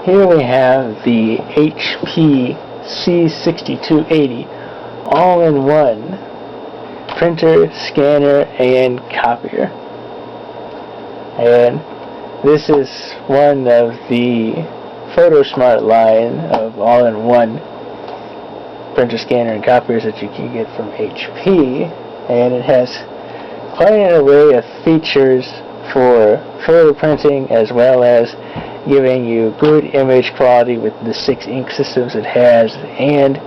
here we have the HP C6280 all-in-one printer, scanner, and copier. And this is one of the Photosmart line of all-in-one printer, scanner, and copiers that you can get from HP, and it has quite an array of features for photo printing, as well as giving you good image quality with the 6 ink systems it has and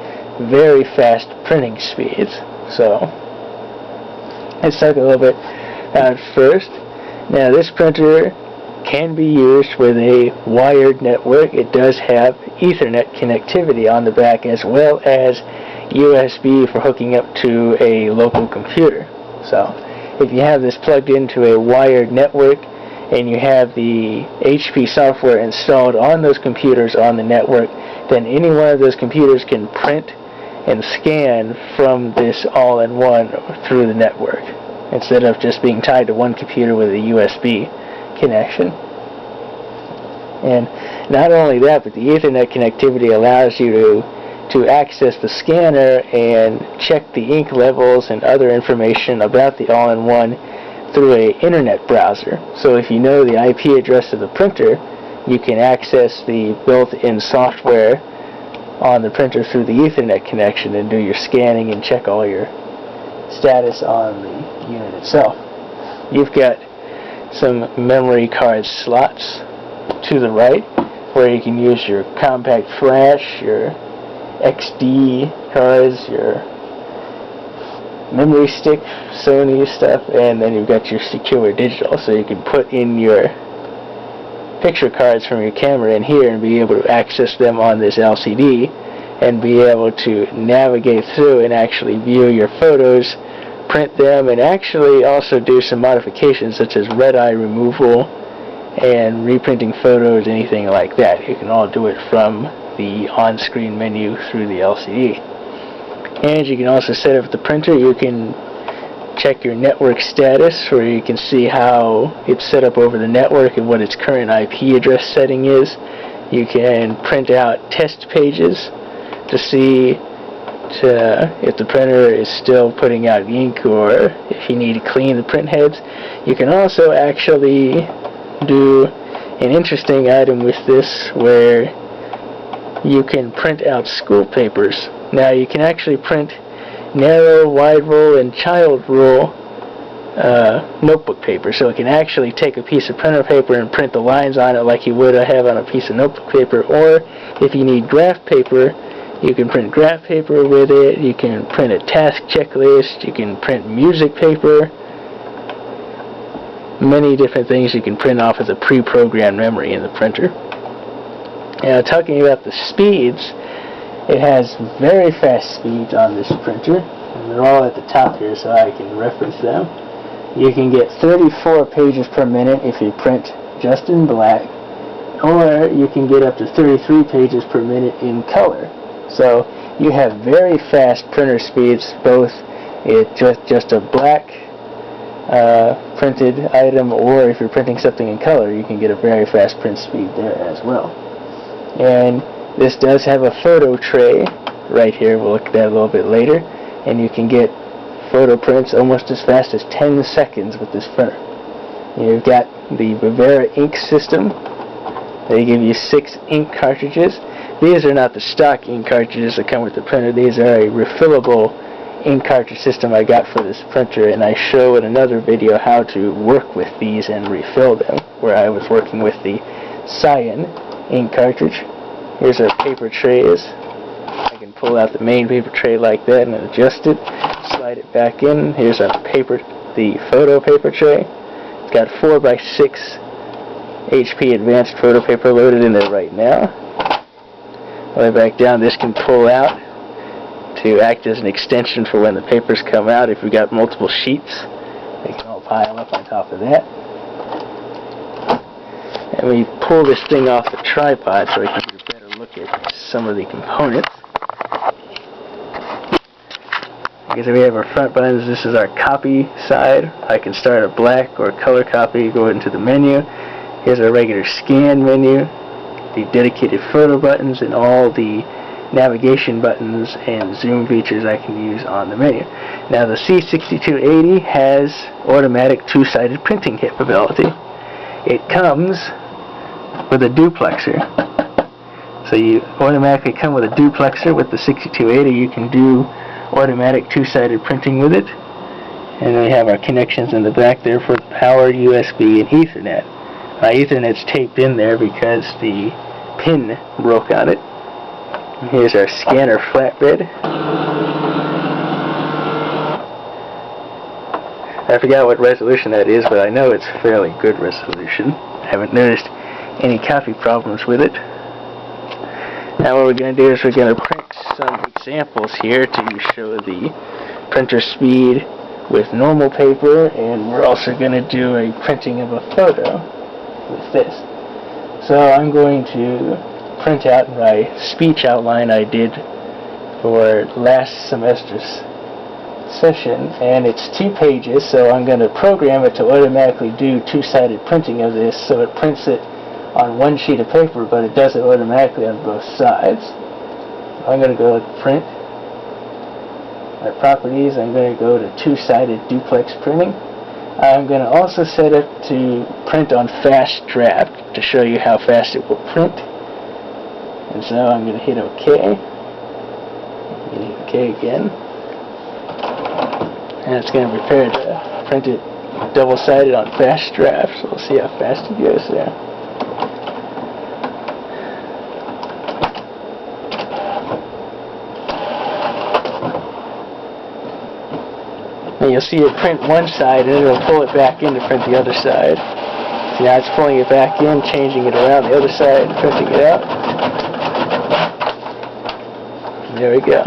very fast printing speeds. So let's talk a little bit about it first. Now, this printer can be used with a wired network. It does have Ethernet connectivity on the back, as well as USB for hooking up to a local computer. So if you have this plugged into a wired network and you have the HP software installed on those computers on the network, then any one of those computers can print and scan from this all-in-one through the network, instead of just being tied to one computer with a USB connection. And not only that, but the Ethernet connectivity allows you to access the scanner and check the ink levels and other information about the all-in-one through an internet browser. So if you know the IP address of the printer, you can access the built-in software on the printer through the Ethernet connection and do your scanning and check all your status on the unit itself. You've got some memory card slots to the right where you can use your compact flash, your XD cards, your memory stick, Sony stuff, and then you've got your secure digital, so you can put in your picture cards from your camera in here and be able to access them on this LCD and be able to navigate through and actually view your photos, print them, and actually also do some modifications such as red eye removal and reprinting photos, anything like that. You can all do it from the on-screen menu through the LCD. And you can also set up the printer. You can check your network status, where you can see how it's set up over the network and what its current IP address setting is. You can print out test pages to see if the printer is still putting out ink or if you need to clean the print heads. You can also actually do an interesting item with this where you can print out school papers. Now, you can actually print narrow, wide rule, and child rule notebook paper. So it can actually take a piece of printer paper and print the lines on it like you would have on a piece of notebook paper. Or if you need graph paper, you can print graph paper with it. You can print a task checklist. You can print music paper. Many different things you can print off of the pre-programmed memory in the printer. Now, talking about the speeds, it has very fast speeds on this printer, and they're all at the top here so I can reference them. You can get 34 pages per minute if you print just in black, or you can get up to 33 pages per minute in color. So you have very fast printer speeds, both just a black printed item, or if you're printing something in color, you can get a very fast print speed there as well. And this does have a photo tray right here. We'll look at that a little bit later. And you can get photo prints almost as fast as 10 seconds with this printer. You've got the Bavera ink system. They give you 6 ink cartridges. These are not the stock ink cartridges that come with the printer. These are a refillable ink cartridge system I got for this printer, and I show in another video how to work with these and refill them, where I was working with the Cyan ink cartridge. Here's our paper trays. I can pull out the main paper tray like that and adjust it, slide it back in. Here's our the photo paper tray. It's got 4x6 HP advanced photo paper loaded in there right now. All the way back down, this can pull out to act as an extension for when the papers come out. If we've got multiple sheets, they can all pile up on top of that. And we pull this thing off the tripod so we can get a better look at some of the components. Okay, so we have our front buttons. This is our copy side. I can start a black or color copy, go into the menu. Here's our regular scan menu. the dedicated photo buttons and all the navigation buttons and zoom features I can use on the menu. Now the C6280 has automatic two-sided printing capability. It comes with a duplexer. So you automatically come with a duplexer with the 6280. You can do automatic two-sided printing with it. And we have our connections in the back there for power, USB, and Ethernet. My Ethernet's taped in there because the pin broke on it. And here's our scanner flatbed. I forgot what resolution that is, but I know it's fairly good resolution. I haven't noticed any copy problems with it. Now what we're going to do is we're going to print some examples here to show the printer speed with normal paper, and we're also going to do a printing of a photo with this. So I'm going to print out my speech outline I did for last semester's session, and it's 2 pages, so I'm going to program it to automatically do two-sided printing of this, so it prints it on one sheet of paper, but it does it automatically on both sides. I'm going to go to print. My properties, I'm going to go to two-sided duplex printing. I'm going to also set it to print on fast draft to show you how fast it will print. And so I'm going to hit OK. Hit OK again. And it's going to prepare to print it double-sided on fast draft, so we'll see how fast it goes there. And you'll see it print one side, and it'll pull it back in to print the other side. See, now it's pulling it back in, changing it around the other side, and printing it out. There we go.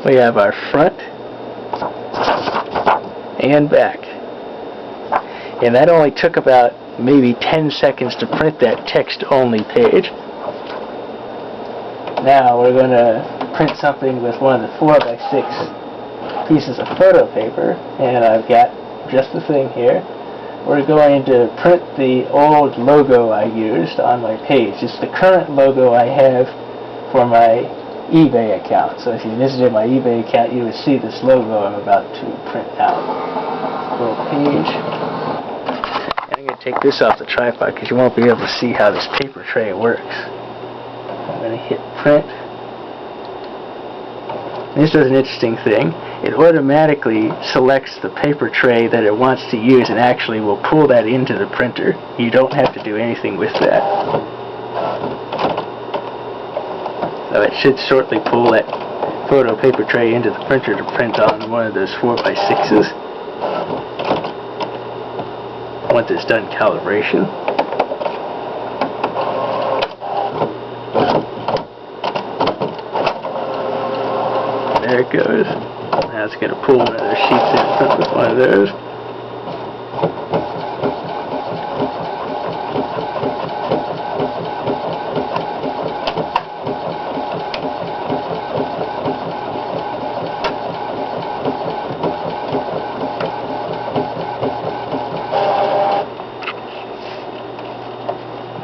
We have our front and back. And that only took about maybe 10 seconds to print that text-only page. Now we're going to print something with one of the 4x6 pieces of photo paper, and I've got just the thing here. We're going to print the old logo I used on my page. It's the current logo I have for my eBay account. So if you visited my eBay account, you would see this logo I'm about to print out. Little page. And I'm going to take this off the tripod because you won't be able to see how this paper tray works. I'm going to hit print. This is an interesting thing. It automatically selects the paper tray that it wants to use and actually will pull that into the printer. You don't have to do anything with that. So it should shortly pull that photo paper tray into the printer to print on one of those 4x6s. Once it's done calibration. There it goes. Now it's going to pull one of those sheets in front with one of those.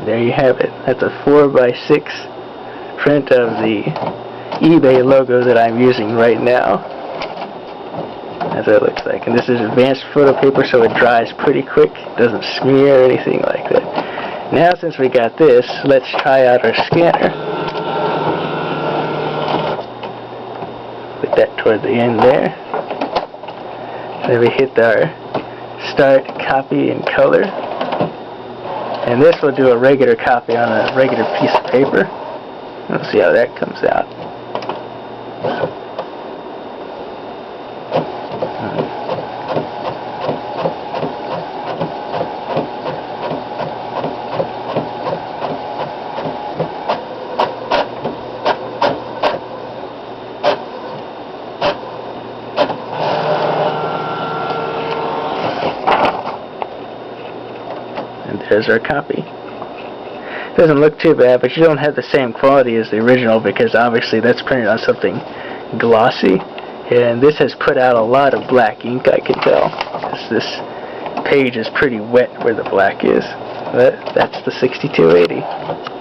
There you have it. That's a 4x6 print of the eBay logo that I'm using right now. That's what it looks like. And this is advanced photo paper, so it dries pretty quick. It doesn't smear or anything like that. Now since we got this, let's try out our scanner. Put that toward the end there. Then we hit our start, copy, and color. And this will do a regular copy on a regular piece of paper. We'll see how that comes out. And there's our copy. Doesn't look too bad, but you don't have the same quality as the original because obviously that's printed on something glossy, and this has put out a lot of black ink, I can tell. This page is pretty wet where the black is, but that's the 6280.